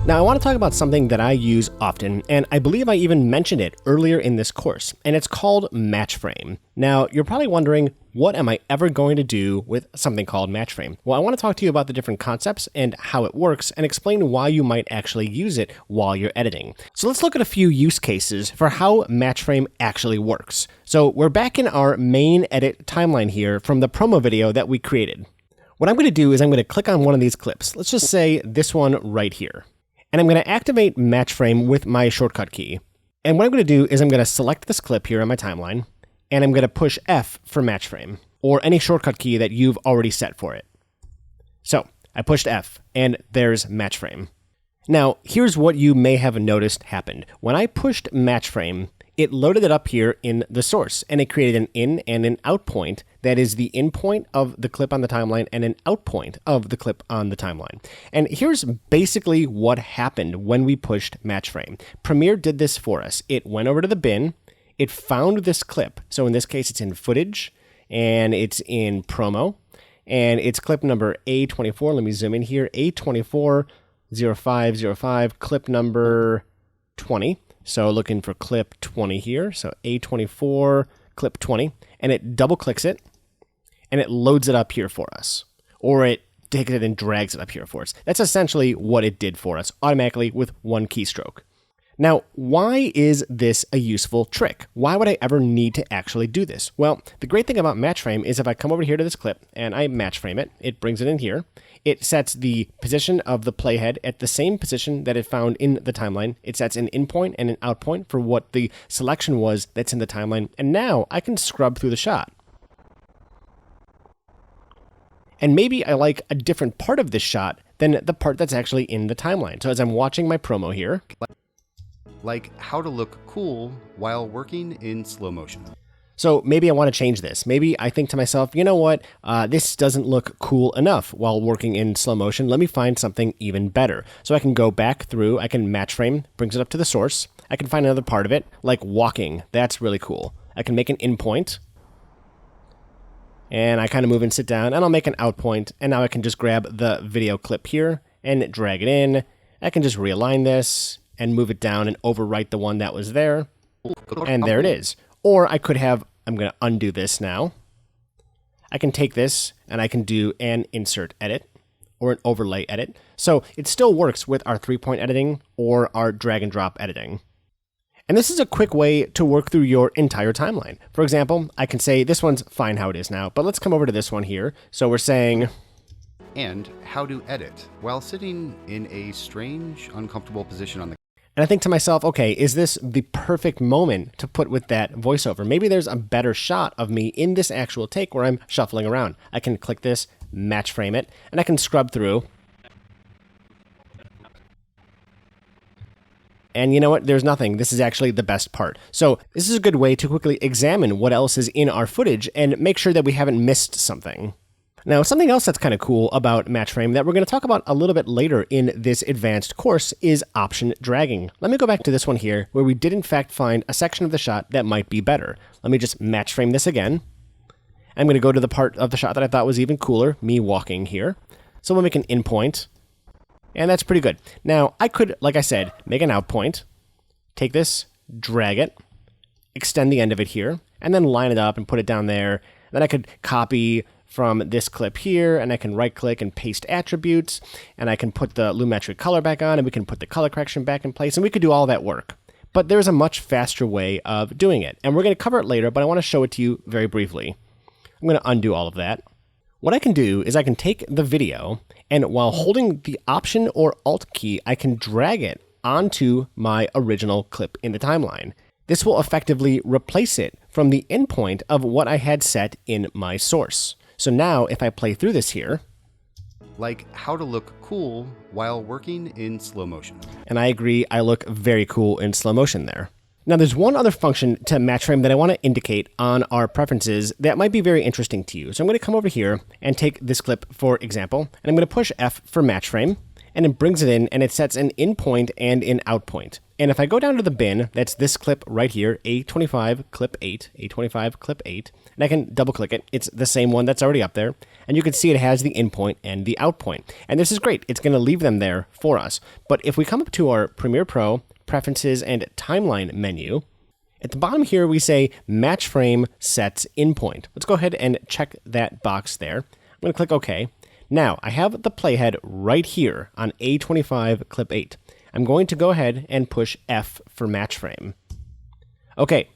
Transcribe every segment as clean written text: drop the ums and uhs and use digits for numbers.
Now I want to talk about something that I use often, and I believe I even mentioned it earlier in this course, and it's called match frame. Now you're probably wondering, what am I ever going to do with something called match frame? Well, I want to talk to you about the different concepts and how it works and explain why you might actually use it while you're editing. So let's look at a few use cases for how match frame actually works. So we're back in our main edit timeline here from the promo video that we created. What I'm going to do is I'm going to click on one of these clips. Let's just say this one right here. And I'm going to activate match frame with my shortcut key. And what I'm going to do is I'm going to select this clip here on my timeline, and I'm going to push F for match frame, or any shortcut key that you've already set for it. So I pushed F, and there's match frame. Now, here's what you may have noticed happened. When I pushed match frame, it loaded it up here in the source, and it created an in and an out point that is the in point of the clip on the timeline and an out point of the clip on the timeline. And here's basically what happened when we pushed match frame. Premiere did this for us. It went over to the bin, it found this clip. So in this case, it's in footage, and it's in promo, and it's clip number A24. Let me zoom in here, A240505, clip number 20. So looking for clip 20 here. So A24, clip 20, and it double clicks it, and it loads it up here for us. Or it takes it and drags it up here for us. That's essentially what it did for us automatically with one keystroke. Now, why is this a useful trick? Why would I ever need to actually do this? Well, the great thing about match frame is if I come over here to this clip and I match frame it, it brings it in here. It sets the position of the playhead at the same position that it found in the timeline. It sets an in point and an out point for what the selection was that's in the timeline. And now I can scrub through the shot. And maybe I like a different part of this shot than the part that's actually in the timeline. So as I'm watching my promo here, like how to look cool while working in slow motion. So maybe I want to change this. Maybe I think to myself, you know what, this doesn't look cool enough while working in slow motion. Let me find something even better. So I can go back through, I can match frame, brings it up to the source. I can find another part of it, like walking. That's really cool. I can make an in point, and I kind of move and sit down, and I'll make an out point, and now I can just grab the video clip here and drag it in. I can just realign this and move it down and overwrite the one that was there. And there it is. Or I could have, I'm going to undo this now. I can take this and I can do an insert edit or an overlay edit. So it still works with our 3-point editing or our drag and drop editing. And this is a quick way to work through your entire timeline. For example, I can say this one's fine how it is now, but let's come over to this one here. So we're saying, and how to edit while sitting in a strange, uncomfortable position on the. And I think to myself, okay, is this the perfect moment to put with that voiceover? Maybe there's a better shot of me in this actual take where I'm shuffling around. I can click this, match frame it, and I can scrub through. And you know what? There's nothing. This is actually the best part. So this is a good way to quickly examine what else is in our footage and make sure that we haven't missed something. Now, something else that's kind of cool about match frame that we're going to talk about a little bit later in this advanced course is option dragging. Let me go back to this one here where we did in fact find a section of the shot that might be better. Let me just match frame this again. I'm going to go to the part of the shot that I thought was even cooler, me walking here. So we'll make an in point, and that's pretty good. Now, I could, like I said, make an out point, take this, drag it, extend the end of it here, and then line it up and put it down there. Then I could copy from this clip here, and I can right click and paste attributes, and I can put the lumetric color back on, and we can put the color correction back in place, and we could do all that work. But there's a much faster way of doing it, and we're going to cover it later, but I want to show it to you very briefly. I'm going to undo all of that. What I can do is I can take the video, and while holding the Option or Alt key, I can drag it onto my original clip in the timeline. This will effectively replace it from the endpoint of what I had set in my source. So now if I play through this here, like how to look cool while working in slow motion. And I agree, I look very cool in slow motion there. Now there's one other function to match frame that I want to indicate on our preferences that might be very interesting to you. So I'm going to come over here and take this clip for example, and I'm going to push F for match frame, and it brings it in and it sets an in point and an out point. And if I go down to the bin, that's this clip right here, A25 clip 8, A25 clip 8, and I can double click it. It's the same one that's already up there. And you can see it has the in point and the out point. And this is great. It's going to leave them there for us. But if we come up to our Premiere Pro, Preferences, and Timeline menu, at the bottom here, we say Match Frame Sets In Point. Let's go ahead and check that box there. I'm going to click OK. Now, I have the playhead right here on A25 clip 8. I'm going to go ahead and push F for match frame. Okay,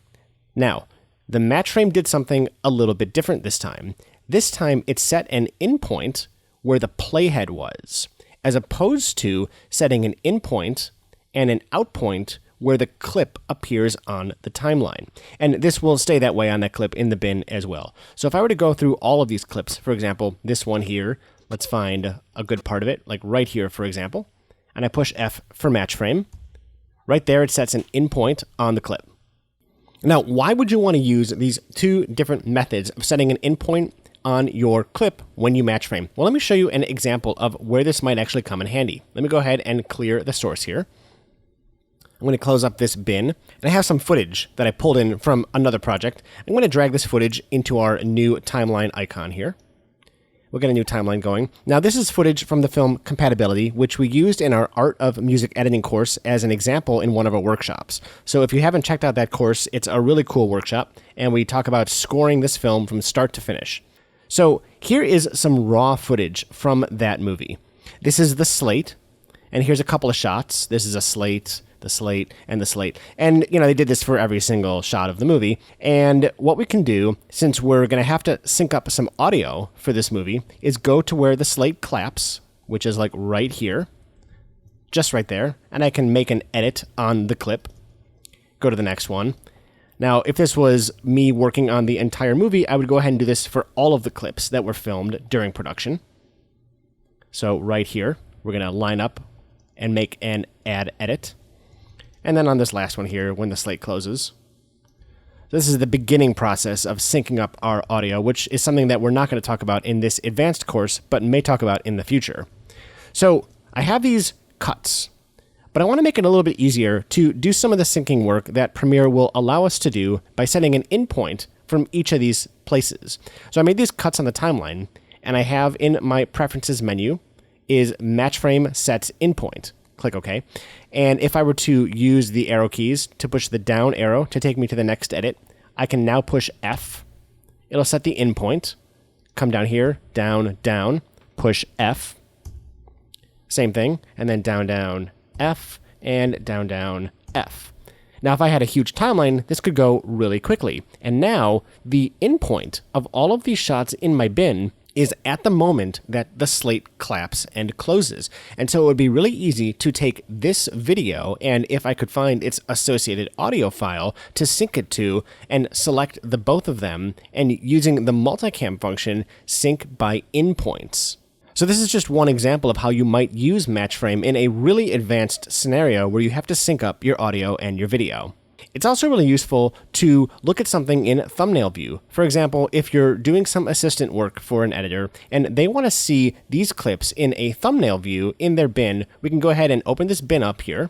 now, the match frame did something a little bit different this time. This time, it set an in point where the playhead was, as opposed to setting an in point and an out point where the clip appears on the timeline. And this will stay that way on that clip in the bin as well. So if I were to go through all of these clips, for example, this one here, let's find a good part of it, like right here, for example, and I push F for match frame. Right there, it sets an in point on the clip. Now, why would you want to use these two different methods of setting an in point on your clip when you match frame? Well, let me show you an example of where this might actually come in handy. Let me go ahead and clear the source here. I'm going to close up this bin, and I have some footage that I pulled in from another project. I'm going to drag this footage into our new timeline icon here. We'll get a new timeline going. Now, this is footage from the film Compatibility, which we used in our Art of Music Editing course as an example in one of our workshops. So if you haven't checked out that course, it's a really cool workshop, and we talk about scoring this film from start to finish. So here is some raw footage from that movie. This is the slate, and here's a couple of shots. This is a slate, the slate, and the slate. And, you know, they did this for every single shot of the movie. And what we can do, since we're going to have to sync up some audio for this movie, is go to where the slate claps, which is like right here, just right there. And I can make an edit on the clip. Go to the next one. Now, if this was me working on the entire movie, I would go ahead and do this for all of the clips that were filmed during production. So right here, we're going to line up and make an add edit. And then on this last one here, when the slate closes. This is the beginning process of syncing up our audio, which is something that we're not going to talk about in this advanced course, but may talk about in the future. So I have these cuts, but I want to make it a little bit easier to do some of the syncing work that Premiere will allow us to do by setting an in point from each of these places. So I made these cuts on the timeline, and I have in my Preferences menu is Match Frame Sets In Point. Click OK. And if I were to use the arrow keys to push the down arrow to take me to the next edit, I can now push F. It'll set the in point. Come down here, down, down, push F. Same thing. And then down, down, F, and down, down, F. Now, if I had a huge timeline, this could go really quickly. And now the in point of all of these shots in my bin is at the moment that the slate claps and closes. And so it would be really easy to take this video, and if I could find its associated audio file, to sync it to and select the both of them, and using the multicam function, sync by in points. So this is just one example of how you might use match frame in a really advanced scenario where you have to sync up your audio and your video. It's also really useful to look at something in thumbnail view. For example, if you're doing some assistant work for an editor and they want to see these clips in a thumbnail view in their bin, we can go ahead and open this bin up here,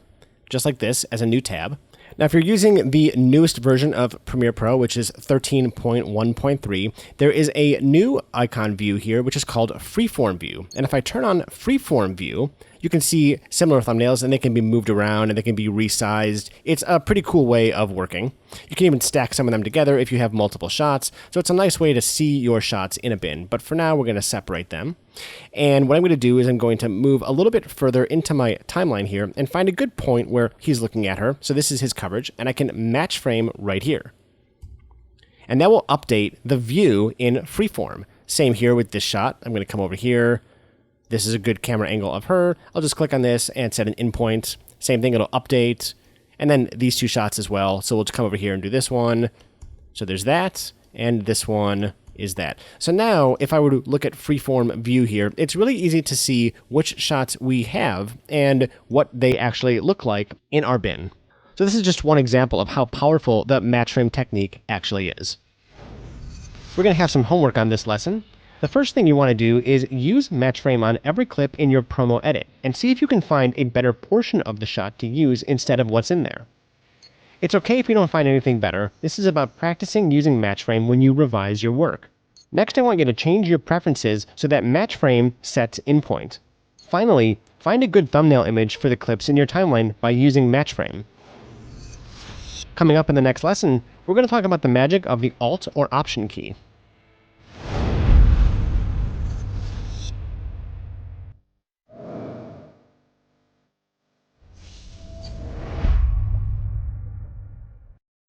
just like this, as a new tab. Now, if you're using the newest version of Premiere Pro, which is 13.1.3, there is a new icon view here, which is called Freeform View. And if I turn on Freeform View, you can see similar thumbnails, and they can be moved around, and they can be resized. It's a pretty cool way of working. You can even stack some of them together if you have multiple shots, so it's a nice way to see your shots in a bin. But for now, we're going to separate them. And what I'm going to do is I'm going to move a little bit further into my timeline here and find a good point where he's looking at her. So this is his coverage, and I can match frame right here. And that will update the view in Freeform. Same here with this shot. I'm going to come over here. This is a good camera angle of her. I'll just click on this and set an in point. Same thing, it'll update. And then these two shots as well. So we'll just come over here and do this one. So there's that, and this one is that. So now, if I were to look at Freeform View here, it's really easy to see which shots we have and what they actually look like in our bin. So this is just one example of how powerful the match frame technique actually is. We're going to have some homework on this lesson. The first thing you want to do is use match frame on every clip in your promo edit, and see if you can find a better portion of the shot to use instead of what's in there. It's okay if you don't find anything better. This is about practicing using match frame when you revise your work. Next, I want you to change your preferences so that match frame sets in point. Finally, find a good thumbnail image for the clips in your timeline by using match frame. Coming up in the next lesson, we're going to talk about the magic of the Alt or Option key.